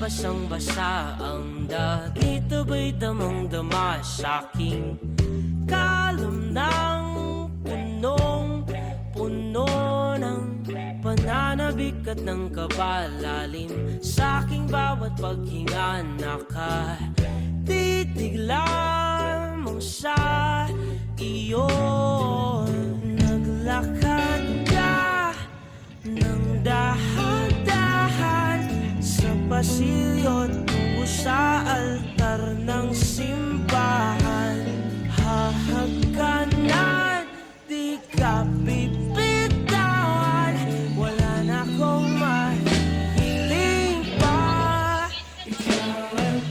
basang-basa ang dito ba'y damang-dama sa'king kalam ng punong-puno ng pananabik at ng kabalalim. Sa'king bawat paghinga nakatitig lamang sa iyo. Naglakad ka ng dahan-dahan sa pasilyo tungo sa altar ng simbahan. Hahagkanan, di ka bibitawan. Wala na akong mahiling pa. Ikaw at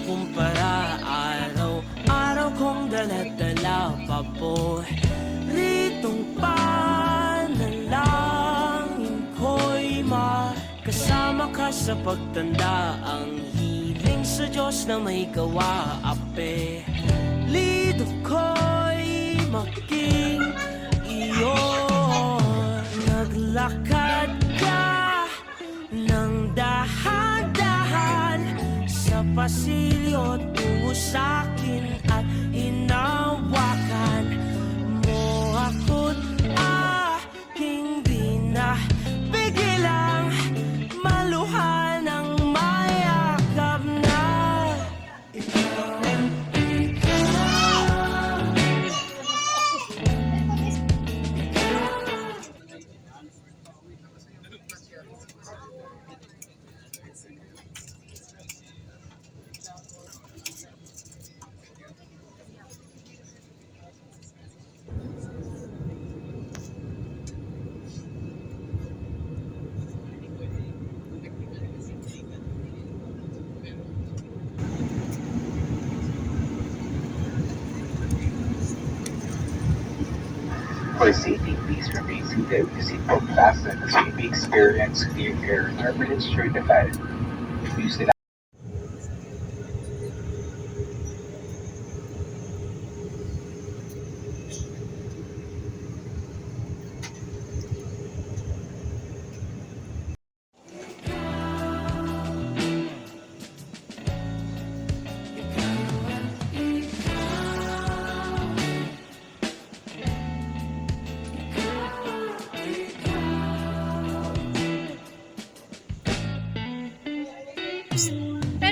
kumpara, araw-araw kong dala-dala pa po ritong panalangin ko'y makasama ka sa pagtanda. Ang hiling sa Diyos na may gawa, apelido ko'y maging iyo. Naglakad ka ng dahan-dahan sa pasilyo tungo sa'kin at hinawakan mo ako't aking binabigilang maluhan ng mayakap na ikaw. For safety, please remain seated. The seatbelt fastened as you may experience clear air turbulence during the flight. Use the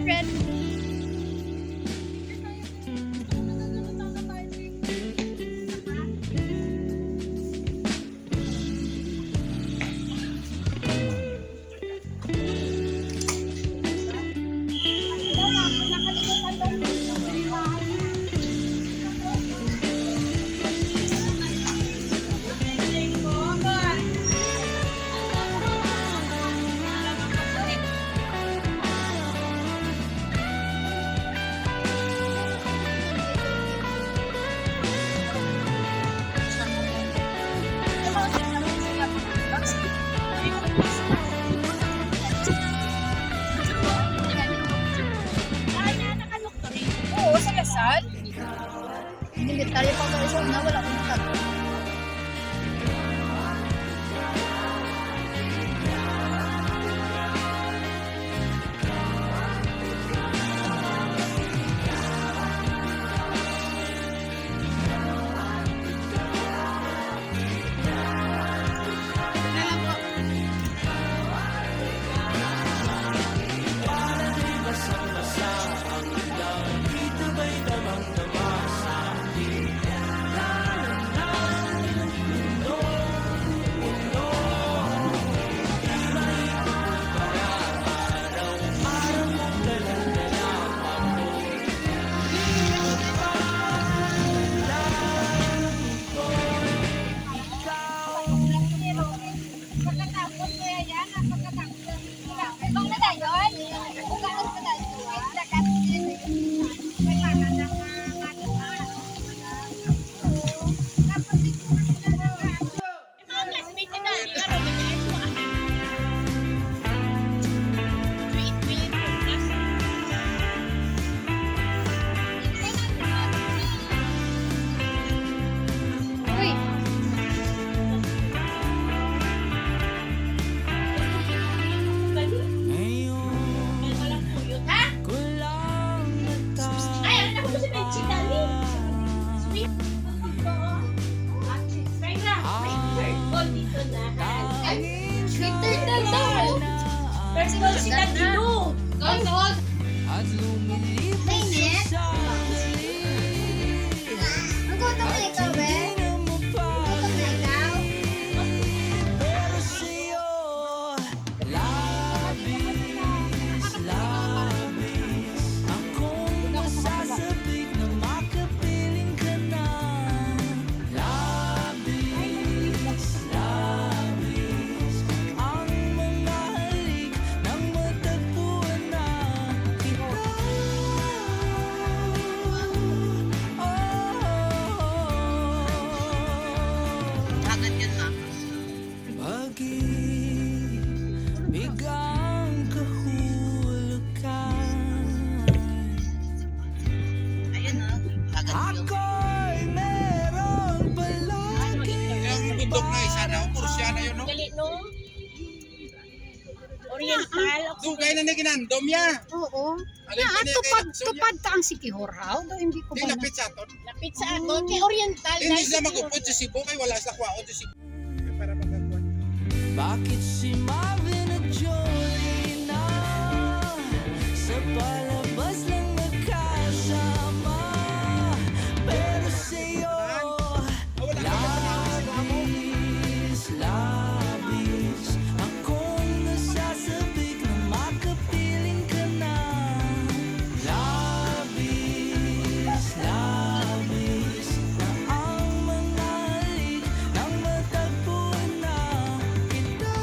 Red. Oo, sa Lasal. Hindi tayo pa sa isang na wala akong tato. Dito ba'y damang-dama sa'kin kalam ng Battlefield. Ako'y meron palagi. Yung bundok na isa na, Murcia na yun, no? Dali no. Oriental. Doon kayo na naginandom ya. Oo. Alin Na, pa niya tupad, kay tupad ta ang Sikihor-haw. Do, hindi ko Di ba na... lapit sa aton. Lapit sa ato. Kay Oriental. Hindi dahil sila sa magupod sa Cebu, kay wala sa kwaon sa Cebu. Para makakuha. Bakit si Marvin at Jolie na sa palabas lang magkasama? Pero sa'yo, labis, labis akong nasasabik na makapiling ka na. Labis, labis na ang mga halik nang matagpuan na kita.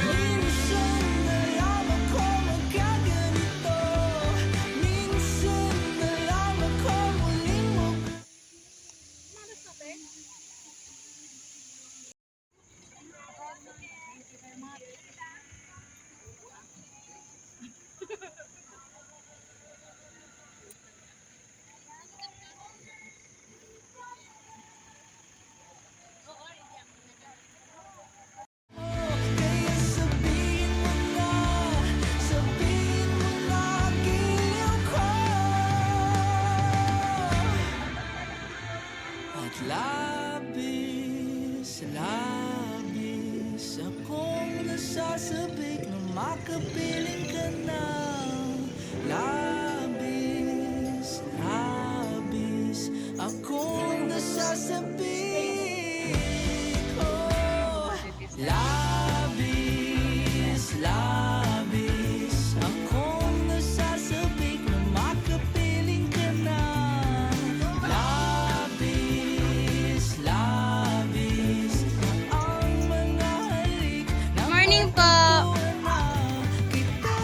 Minsan nalaman ko magkaganito. Minsan nalaman ko muling mo. Kaya sabihin mo na giliw ko. At labis, labis akong nasasabik na makapiling ka na. Labis, labis akong nasasabik. Oh, labis, labis akong nasasabik na makapiling ka na. Labis, labis ang mga halik na Morning po. kita.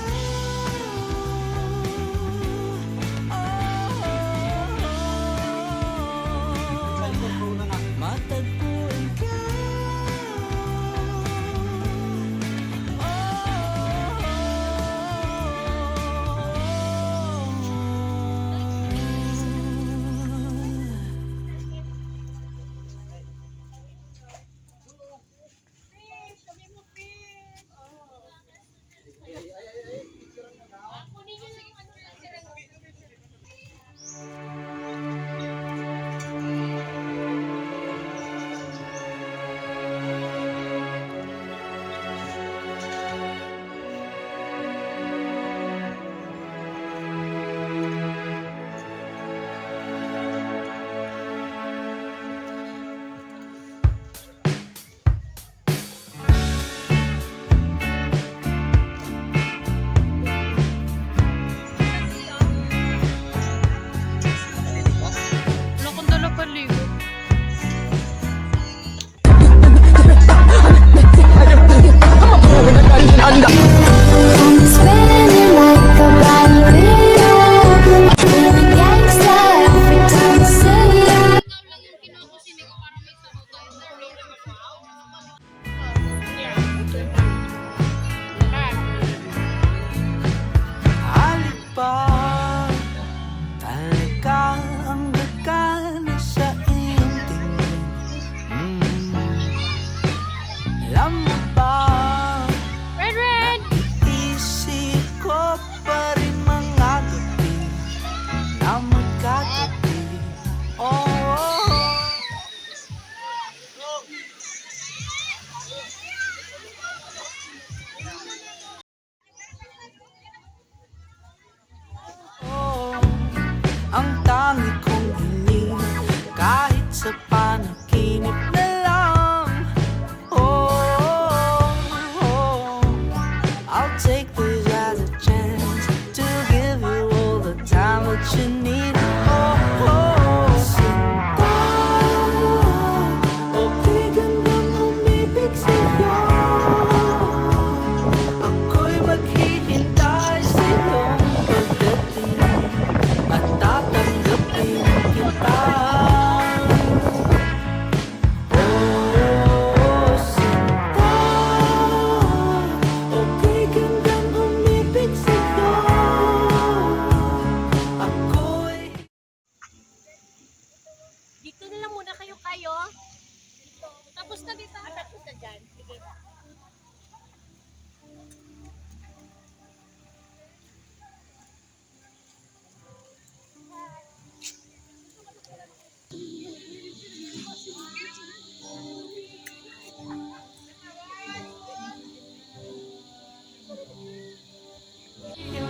Tapos na dito. Tapos na dyan. Sige.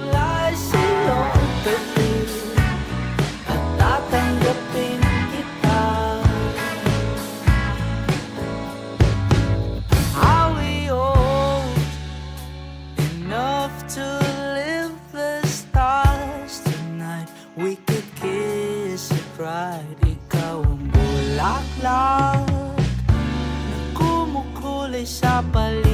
lies iyong tabi at tatanggapin kita. Are we old enough to live the stars tonight? We could kiss it right. Ikaw ang bulaklak na kumukulay sa paligid.